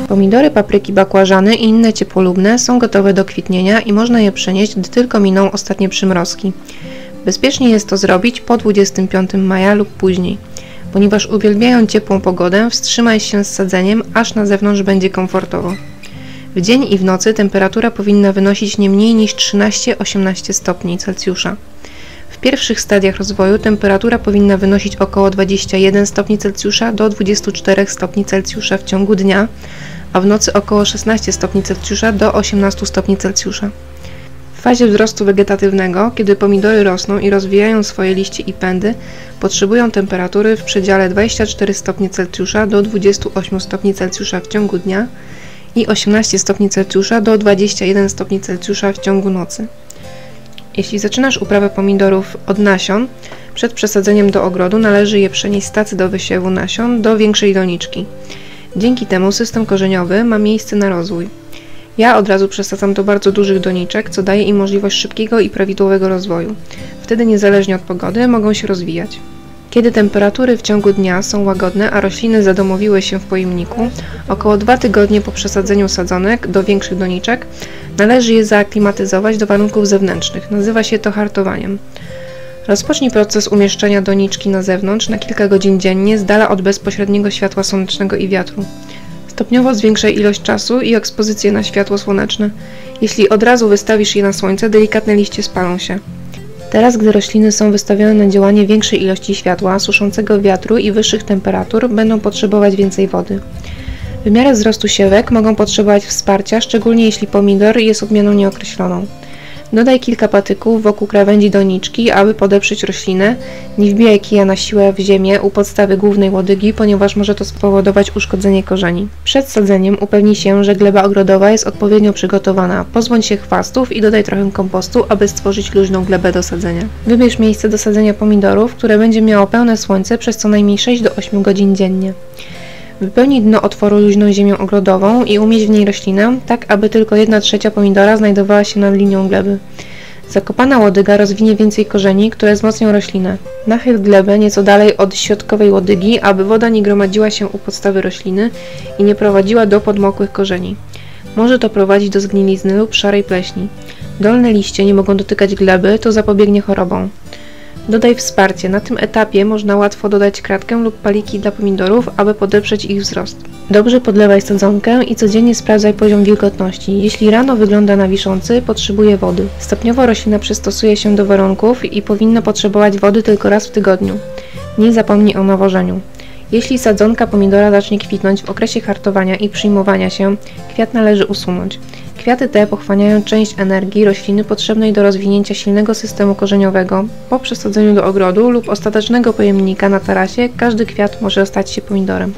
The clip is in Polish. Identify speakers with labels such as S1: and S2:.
S1: Pomidory, papryki, bakłażany i inne ciepłolubne są gotowe do kwitnienia i można je przenieść, gdy tylko miną ostatnie przymrozki. Bezpiecznie jest to zrobić po 25 maja lub później. Ponieważ uwielbiają ciepłą pogodę, wstrzymaj się z sadzeniem, aż na zewnątrz będzie komfortowo. W dzień i w nocy temperatura powinna wynosić nie mniej niż 13-18 stopni Celsjusza. W pierwszych stadiach rozwoju temperatura powinna wynosić około 21 stopni Celsjusza do 24 stopni Celsjusza w ciągu dnia, a w nocy około 16 stopni Celsjusza do 18 stopni Celsjusza. W fazie wzrostu wegetatywnego, kiedy pomidory rosną i rozwijają swoje liście i pędy, potrzebują temperatury w przedziale 24 stopni Celsjusza do 28 stopni Celsjusza w ciągu dnia i 18 stopni Celsjusza do 21 stopni Celsjusza w ciągu nocy. Jeśli zaczynasz uprawę pomidorów od nasion, przed przesadzeniem do ogrodu należy je przenieść z tacy do wysiewu nasion do większej doniczki. Dzięki temu system korzeniowy ma miejsce na rozwój. Ja od razu przesadzam do bardzo dużych doniczek, co daje im możliwość szybkiego i prawidłowego rozwoju. Wtedy niezależnie od pogody mogą się rozwijać. Kiedy temperatury w ciągu dnia są łagodne, a rośliny zadomowiły się w pojemniku, około 2 tygodnie po przesadzeniu sadzonek do większych doniczek, należy je zaaklimatyzować do warunków zewnętrznych. Nazywa się to hartowaniem. Rozpocznij proces umieszczenia doniczki na zewnątrz na kilka godzin dziennie z dala od bezpośredniego światła słonecznego i wiatru. Stopniowo zwiększaj ilość czasu i ekspozycję na światło słoneczne. Jeśli od razu wystawisz je na słońce, delikatne liście spalą się. Teraz, gdy rośliny są wystawione na działanie większej ilości światła, suszącego wiatru i wyższych temperatur, będą potrzebować więcej wody. W miarę wzrostu siewek mogą potrzebować wsparcia, szczególnie jeśli pomidor jest odmianą nieokreśloną. Dodaj kilka patyków wokół krawędzi doniczki, aby podeprzeć roślinę. Nie wbijaj kija na siłę w ziemię u podstawy głównej łodygi, ponieważ może to spowodować uszkodzenie korzeni. Przed sadzeniem upewnij się, że gleba ogrodowa jest odpowiednio przygotowana. Pozbądź się chwastów i dodaj trochę kompostu, aby stworzyć luźną glebę do sadzenia. Wybierz miejsce do sadzenia pomidorów, które będzie miało pełne słońce przez co najmniej 6 do 8 godzin dziennie. Wypełnij dno otworu luźną ziemią ogrodową i umieść w niej roślinę, tak aby tylko 1/3 pomidora znajdowała się nad linią gleby. Zakopana łodyga rozwinie więcej korzeni, które wzmocnią roślinę. Nachyl glebę nieco dalej od środkowej łodygi, aby woda nie gromadziła się u podstawy rośliny i nie prowadziła do podmokłych korzeni. Może to prowadzić do zgnilizny lub szarej pleśni. Dolne liście nie mogą dotykać gleby, to zapobiegnie chorobom. Dodaj wsparcie. Na tym etapie można łatwo dodać kratkę lub paliki dla pomidorów, aby podeprzeć ich wzrost. Dobrze podlewaj sadzonkę i codziennie sprawdzaj poziom wilgotności. Jeśli rano wygląda na wiszący, potrzebuje wody. Stopniowo roślina przystosuje się do warunków i powinna potrzebować wody tylko raz w tygodniu. Nie zapomnij o nawożeniu. Jeśli sadzonka pomidora zacznie kwitnąć w okresie hartowania i przyjmowania się, kwiat należy usunąć. Kwiaty te pochłaniają część energii rośliny potrzebnej do rozwinięcia silnego systemu korzeniowego. Po przesadzeniu do ogrodu lub ostatecznego pojemnika na tarasie każdy kwiat może stać się pomidorem.